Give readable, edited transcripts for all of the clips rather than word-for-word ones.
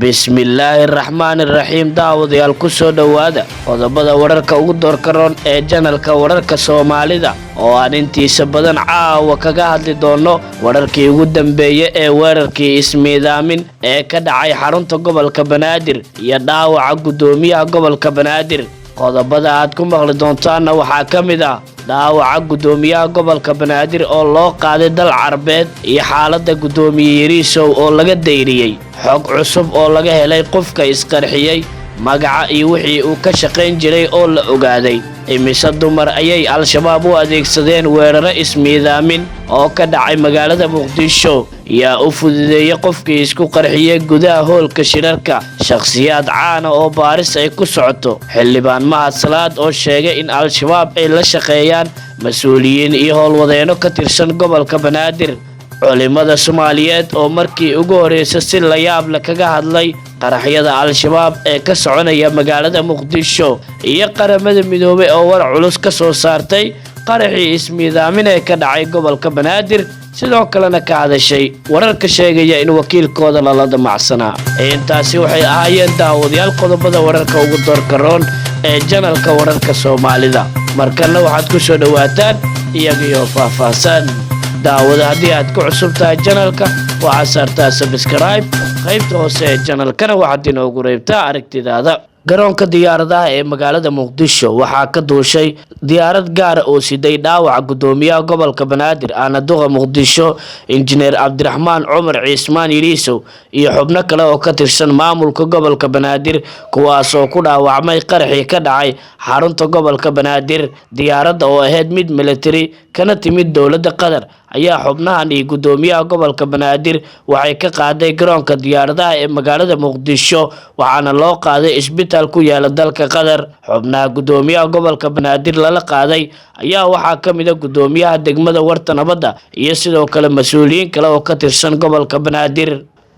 Bismillahirrahmanirrahiim daawadayaal ku soo dhawaada qodobada wararka ugu doorka roon ee channelka wararka Soomaalida oo aan intiisa badan caawa kaga hadli doono wararkii ugu dambeeyay ee weerarkii ismiidaamin ee ka dhacay xarunta gobolka Banaadir iyo dhaawaca gudoomiyaha gobolka Banaadir. qodobada aad ku maqli doontaana waxaa ka mid ah dhaawaca gudoomiyaha gobolka Banaadir oo loo qaaday dal Carbeed iyo xaaladda gudoomiye Yariisow oo laga dayriyay xog cusub oo laga helay qofka isqarxiyay magaca iyo wixii uu ka shaqayn jiray oo la ogaaday. imise dumar ayay al-shabaab u adeegsadeen weeraro ismiidaamin oo ka dhacay magaalada Muqdisho yaa u fududeeyay qofkii isku qarxiyay gudaha hoolka shirarka. shakhsiyaad caan ah oo baaris ay ku socoto xildhibaan Mahad Salaad oo sheegay in al-shabaab ay la shaqeeyaan mas'uuliyiin iyo howlwadeeno ka tirsan gobolka Banaadir. culimada Soomaaliyeed oo markii ugu horeysay si la yaab leh kaga hadlay qaraxyada al-shabaab ee ka soconaya magaalada Muqdisho iyo qaramada midoobay oo war culus ka soo saartay qaraxii ismiidaamin ee ka dhacay gobolka Banaadir sidoo kalena ka hadashay wararka sheegaya in wakiilkooda la damacsanaa. intaasi waxay ahaayeen daawadayaal qodobada wararka ugu doorka roon ee channelka wararka Soomaalida. markana waxaad ku soo dhawaataan iyaga faahfaahsan. daawada haddii aad ku cusub tahay channelka waxaad saartaa subscribe qaybta hoose ee channelkana waxaad inoogu reebtaa aragtidaada. garoonka diyaaradaha ee magaalada Muqdisho waxaa ka duushay diyaarad gaar ah oo siday dhaawaca gudoomiyaha gobolka Banaadir Anaduqa Muqdisho injineer Cabdiraxmaan Cumar Cismaan Yariisow iyo xubno kale oo ka tirsan maamulka gobolka Banaadir kuwaas oo ku dhaawacmay qaraxii ka dhacay xarunta gobolka Banaadir. diyaaradda oo ahayd mid military kana timid dowladda Qatar ayaa xubnahan iyo gudoomiyaha gobolka Banaadir waxay ka qaaday garoonka diyaaradaha ee magaalada Muqdisho waxaana loo qaaday isbitaal ku yaala dalka Qatar. xubnaha gudoomiyaha gobolka Banaadir la qaaday ayaa waxaa ka mid ah gudoomiyaha degmada Warta Nabadda iyo sidoo kale mas'uuliyiin kale oo ka tirsan gobolka Banaadir.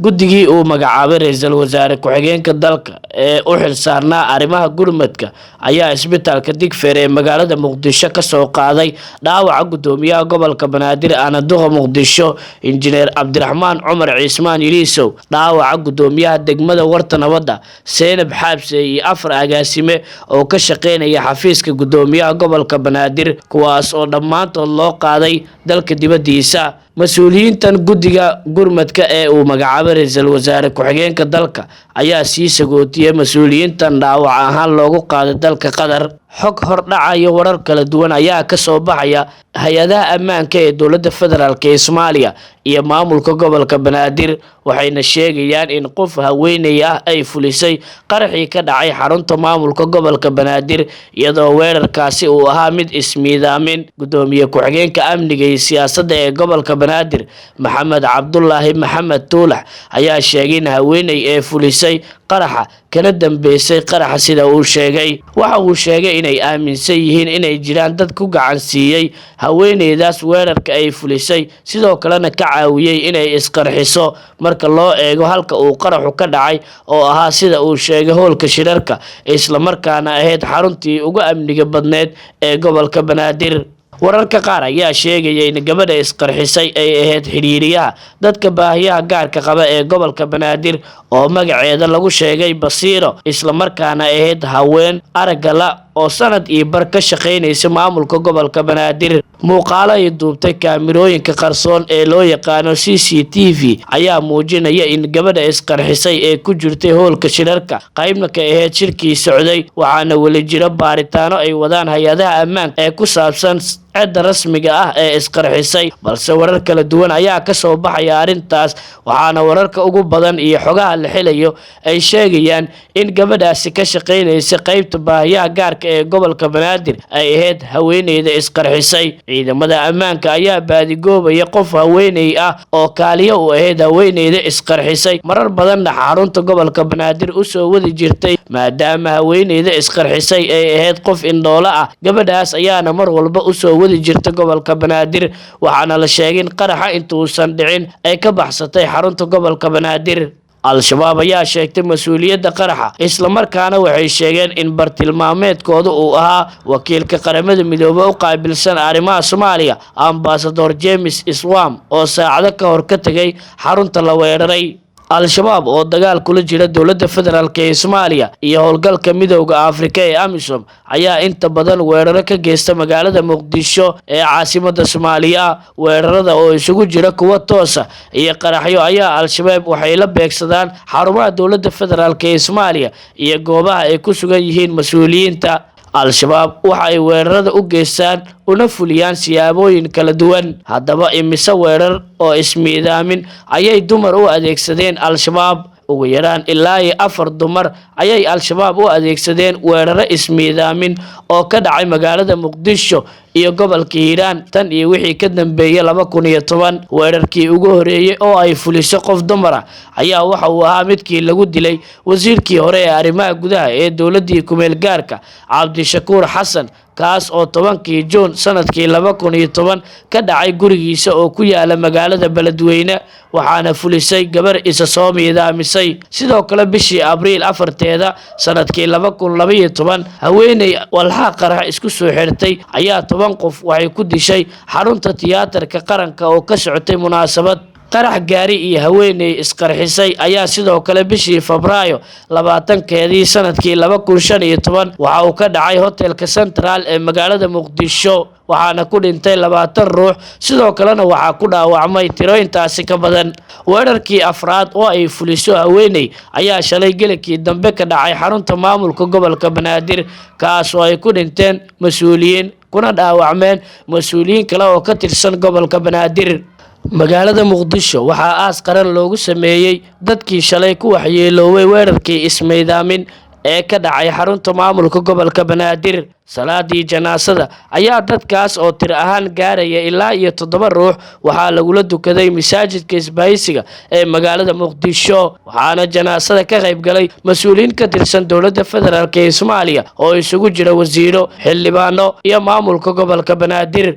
guddigii uu magacaabay ra'iisul wasaare ku-xigeenka dalka ee u xilsaarnaa arrimaha gurmadka ayaa isbitaalka Digfeer ee magaalada Muqdisho ka soo qaaday dhaawaca gudoomiyaha gobolka Banaadir Anaduqa Muqdisho injineer Cabdiraxmaan Cumar Cismaan Yariisow, dhaawaca gudoomiyaha degmada Warta Nabadda Seenab Xaabse iyo 4 agaasime oo ka shaqeynaya xafiiska gudoomiyaha gobolka Banaadir kuwaas oo dhammaantood loo qaaday dalka dibadiisa. mas'uuliyiintan guddiga gurmadka ee uu magacaabay ra'iisul wasaare ku-xigeenka dalka ayaa sii sagootiyay mas'uuliyiintan dhaawac ahaan loogu qaaday dalka Qatar. xog hordhacaya warar kala duwan ayaa ka soo baxaya hay-adaha ammaanka ee dowladda federaalk ee Soomaaliya iyo maamulka gobolka Banaadir waxayna sheegayaan in qof haweeney ah ay fulisay qaraxii ka dhacay xarunta maamulka gobolka Banaadir iyadoo weerarkaasi uu ahaa mid ismiidaamin. gudoomiye ku-xigeenka amniga iyo siyaasadda ee gobolka Banaadir Maxamed Cabdullaahi Maxamed Tuulax ayaa sheegay in haweeney ee fulisay qaraxa kana dambeysay qaraxa sida uu sheegay. waxa uu sheegay inay aaminsan yihiin inay jiraan dad ku gacan siiyay haweeneydaas weerarka ay fulisay sidoo kalena ka caawiyay inay isqarxiso marka loo eego halka uu qaraxu ka dhacay oo ahaa sida uu sheegay hoolka shirarka isla markaana ahayd xaruntii ugu amniga badneed ee gobolka Banaadir. wararka qaar ayaa sheegaya in gabadha isqarxisay ay ahayd xiriiriyaha dadka baahiyaha gaarka qaba ee gobolka Banaadir oo magaceeda lagu sheegay Basiiro isla markaana ahayd haween aragga la oo sanad iyo bar ka shaqeynaysa maamulka gobolka Banaadir. muuqaalo ay duubtay kaamirooyinka qarsoon ee loo yaqaano CCTV ayaa muujinaya in gabadha isqarxisay ee ku jirtay hoolka shirarka qaybna ka ahayd shirkii socday waxaana weli jira baaritaano ay wadaan hay-adaha ammaanka ee ku saabsan cidda rasmiga ah ee isqarxisay balse warar kala duwan ayaa ka soo baxaya arrintaas waxaana wararka ugu badan iyo xogaha la helayo ay sheegayaan in gabadhaasi ka shaqeynaysa qaybta baahiyaha gaarka ee gobolka Banaadir ay ahayd haweeneyda isqarxisay. ciidamada ammaanka ayaa baadigoobaya qof haweeney ah oo kaaliyo u ahayd haweeneyda isqarxisay marar badanna xarunta gobolka Banaadir u soo wadi jirtay maadaama haweeneyda isqarxisay ay ahayd qof indhoolo ah. gabadhaas ayaana mar walba u soo wadi jirta gobolka Banaadir waxaana la sheegay in qaraxa intuusan dhicin ay ka baxsatay xarunta gobolka Banaadir. al-shabaab ayaa sheegtay mas'uuliyadda qaraxa isla markaana waxay sheegeen in bartilmaameedkooda uu ahaa wakiilka qaramada midoobay u qaabilsan arrimaha Soomaaliya Ambassador James Iswam oo saacado ka hor ka tagay xarunta la weeraray. al-shabaab oo dagaal kula jira dowladda federaalk ee Soomaaliya iyo howlgalka midowga Afrika ee AMISOM ayaa inta badan weeraro ka geysta magaalada Muqdisho ee caasimadda Soomaaliya. Weerarada oo isugu jira kuwa toos ah iyo qaraxyo ayaa al-shabaab waxay la beegsadaan xarumaha dowladda federaalk ee Soomaaliya iyo goobaha ay ku sugan yihiin mas'uuliyiinta. al-shabaab waxay weerarada u geystaan una fuliyaan siyaabooyin kala duwan. Haddaba imise weerar oo ismiidaamin ayay dumar u adeegsadeen al-shabaab? ugu yaraan ilaa 4 dumar ayay al-shabaab u adeegsadeen weeraro ismiidaamin oo ka dhacay magaalada Muqdisho iyo gobolka Hiiraan tan iyo wixii ka dambeeyay 2010. weerarkii ugu horeeyay oo ay fuliso qof dumar ah ayaa waxa uu ahaa midkii lagu dilay wasiirkii hore ee arrimaha gudaha ee dowladda kumeel gaarka Cabdishakuur Xasan, kaas oo 10 Juun sanadkii 2010 ka dhacay gurigiisa oo ku yaala magaalada Beledweyne, waxaana fulisay gabar isa soo miidaamisay. sidoo kale bishii Abriil 4teeda sanadkii 2012 haweeney walxa qarax isku soo xirtay ayaa 10 qof waxay ku dishay xarunta tiyaatarka qaranka oo ka socotay munaasabad. qarax gaari iyo haweeney isqarxisay ayaa sidoo kale bishii Febraayo 20keedii sanadkii 2015 waxa uu ka dhacay hotelka Central ee magaalada Muqdisho, waxaana ku dhintay 20 ruux. sidoo kalena waxaa ku dhaawacmay tiro intaasi ka badan. weerarkii afraad oo ay fuliso haweeney ayaa shalay gelikii dambe ka dhacay xarunta maamulka gobolka Banaadir, kaas oo ay ku dhinteen mas'uuliyiin kuna dhaawacmeen mas'uuliyiin kale oo ka tirsan gobolka Banaadir. magaalada Muqdisho waxaa aas qaran loogu sameeyay dadkii shalay ku waxyeeloobay weerarkii ismiidaamin ee ka dhacay xarunta maamulka gobolka Banaadir. salaadii janaasada ayaa dadkaas oo tir ahaan gaaraya ilaa 7 ruux waxaa lagula dukaday masaajidka Isbaahaysiga ee magaalada Muqdisho, waxaana janaasada ka qayb galay mas'uuliyiin ka tirsan dowladda federaalk ee Soomaaliya oo isugu jira wasiiro, xildhibaano iyo maamulka gobolka Banaadir.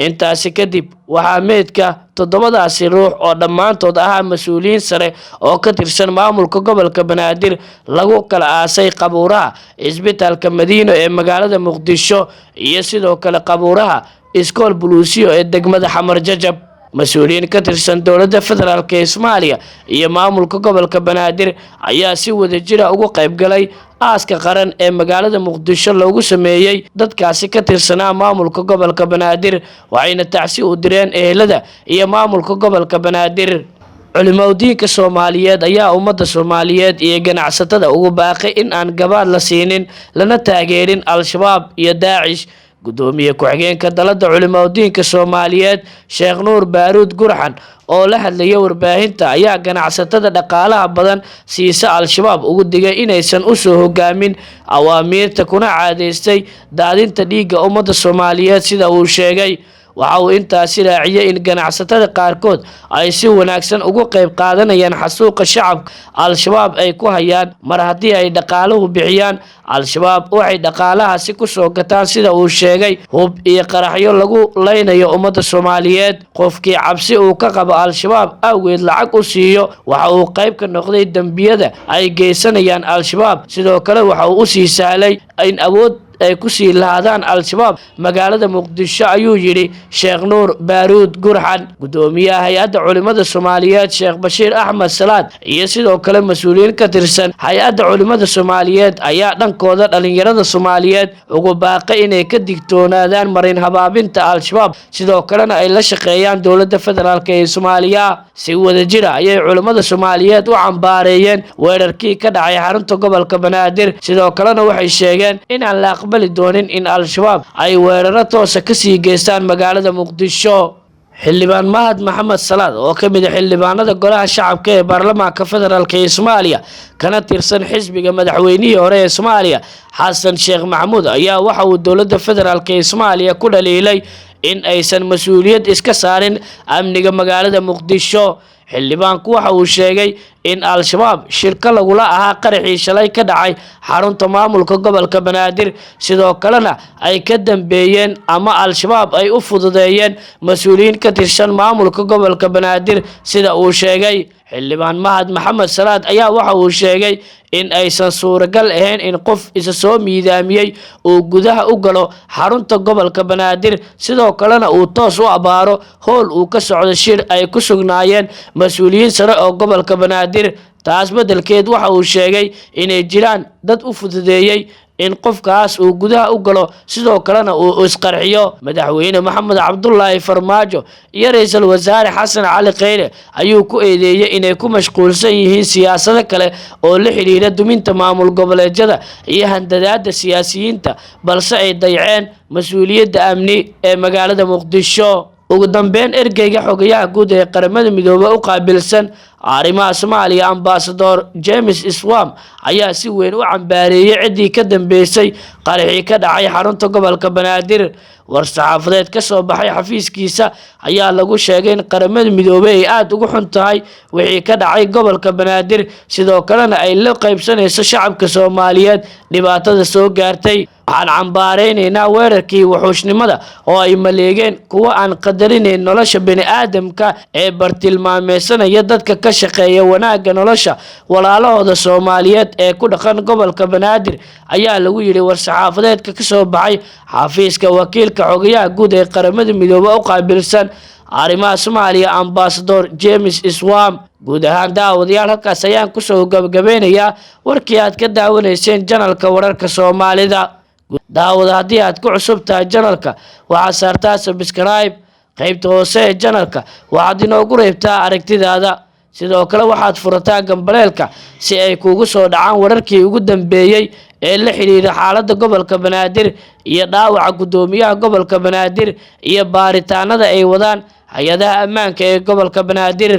intaasi kadib waxaa meedka 7daasi ruux oo dhammaantood ahaa mas'uuliyiin sare oo ka tirsan maamulka gobolka Banaadir lagu kala aasay qabuuraha isbitaalka Madiino ee magaalada Muqdisho iyo sidoo kale qabuuraha iskool Buluusiyo ee degmada Xamar Jajab. mas'uuliyiin ka tirsan dowladda federaalk ee Soomaaliya iyo maamulka gobolka Banaadir ayaa si wadajir ah uga qayb galay aaska qaran ee magaalada Muqdisho loogu sameeyay dadkaasi ka tirsanaa maamulka gobolka Banaadir, waxayna tacsi u direen ehelada iyo maamulka gobolka Banaadir. culimadiinka Soomaaliyeed ayaa ummadda Soomaaliyeed iyo ganacsatada ugu baaqay in aan gabaad la siinin lana taageerin al-shabaab iyo Daacish. gudoomiye ku-xigeenka dalada culimadiinka Soomaaliyeed Sheekh Nuur Baaruud Gurxan oo la hadlaya warbaahinta ayaa ganacsatada dhaqaalaha badan siisa al-shabaab ugu digay inaysan u soo hogaamin awaamiirta kuna caadeystay daadinta dhiigga ummadda Soomaaliyeed sida uu sheegay. waxa uu intaasi raaciyay in ganacsatada qaarkood ay si wanaagsan uga qayb qaadanayaan xasuuqa shacabka al-shabaab ay ku hayaan, mar haddii ay dhaqaaluhu bixiyaan al-shabaab waxay dhaqaalahaasi ku soo gataan sida uu sheegay hub iyo qaraxyo lagu leynayo ummadda Soomaaliyeed. qofkii cabsi uu ka qabo al-shabaab awgeed lacag u siiyo waxa uu qayb ka noqday dambiyada ay geysanayaan al-shabaab. sidoo kale waxa uu u sii sahlay in awood ay ku sii lahaadaan al-shabaab magaalada Muqdisho, ayuu yiri Sheekh Nuur Baaruud Gurxan. gudoomiyaha hay'adda culimada Soomaaliyeed Sheekh Bashiir Axmed Salaad iyo sidoo kale mas'uuliyiin ka tirsan hay'adda culimada Soomaaliyeed ayaa dhankooda dhalinyarada Soomaaliyeed ugu baaqay inay ka digtoonaadaan marin habaabinta al-shabaab, sidoo kalena ay la shaqeeyaan dowladda federaalk ee Soomaaliya. si wadajir ah ayay culimada Soomaaliyeed u cambaareeyeen weerarkii ka dhacay xarunta gobolka Banaadir, sidoo kalena waxay sheegeen in aan la aqbali doonin in al-shabaab ay weeraro toos ah ka sii geystaan magaalada Muqdisho. xildhibaan Mahad Maxamed Salaad oo ka mid ah xildhibaanada golaha shacabka ee baarlamaanka federaalk ee Soomaaliya kana tirsan xisbiga madaxweynihii hore ee Soomaaliya Xasan Sheekh Maxamuud ayaa waxa uu dowladda federaalk ee Soomaaliya ku dhaliilay in aysan mas'uuliyad iska saarin amniga magaalada Muqdisho. xildhibaanku waxa uu sheegay in al-shabaab shirka lagula ahaa qaraxii shalay ka dhacay xarunta maamulka gobolka Banaadir, sidoo kalena ay ka dambeeyeen ama al-shabaab ay u fududeeyeen mas'uuliyiin ka tirsan maamulka gobolka Banaadir sida uu sheegay. xildhibaan Mahad Maxamed Salaad ayaa waxa uu sheegay in aysan suuragal ahayn in qof isa soo miidaamiyey uu gudaha u galo xarunta gobolka Banaadir sidoo kalena uu toos u abaaro howl uu ka socdo shir ay ku sugnaayeen mas'uuliyiin sare oo gobolka Banaadir. taas bedelkeed waxa uu sheegay inay jiraan dad u fududeeyay in qofkaas uu gudaha u galo sidoo kalena uu isqarxiyo. madaxweyne Maxamed Cabdullaahi Farmaajo iyo ra'iisul wasaare Xasan Cali Kheyre ayuu ku eedeeyay inay ku mashquulsan yihiin siyaasado kale oo la xiriira duminta maamul goboleedyada iyo handadaada siyaasiyiinta balse ay dayaceen mas'uuliyadda amni ee magaalada Muqdisho. ugu dambeyn ergeyga xogayaha guud ee qaramada midoobay u qaabilsan arrimaha Soomaaliya Ambassador James Iswam ayaa si weyn u cambaareeyay cidii ka dambeysay qaraxii ka dhacay xarunta gobolka Banaadir. war-saxaafadeed ka soo baxay xafiiskiisa ayaa lagu sheegay in qaramada midoobay ay aad ugu xun tahay wixii ka dhacay gobolka Banaadir sidoo kalena ay la qaybsanayso shacabka Soomaaliyeed dhibaatada soo gaartay. waxaan cambaareynaa weerarkii wuxuushnimada oo ay maleegeen kuwa aan qadarinayn nolosha bini'aadamka ee bartilmaameedsanaya dadka ka shaqeeya wanaagga nolosha walaalahooda Soomaaliyeed ee ku dhaqan gobolka Banaadir ayaa lagu yiri war-saxaafadeedka ka soo baxay xafiiska wakiilka xogayaha guud ee qaramada midoobay u qaabilsan arrimaha Soomaaliya Ambassador James Iswam. guud ahaan daawadayaal halkaas ayaan ku soo gabagabeynayaa warkii aad ka daawanayseen janalka wararka Soomaalida. daawada haddii aad ku cusub tahay janalka waxaad saartaa subscribe qaybta hoose ee janalka waxaad inoogu reebtaa aragtidaada sidoo kale waxaad furataa gambaleelka si ay kuugu soo dhacaan wararkii ugu dambeeyay ee la xiriira xaaladda gobolka Banaadir iyo dhaawaca gudoomiyaha gobolka Banaadir iyo baaritaanada ay wadaan hay'adaha ammaanka ee gobolka Banaadir.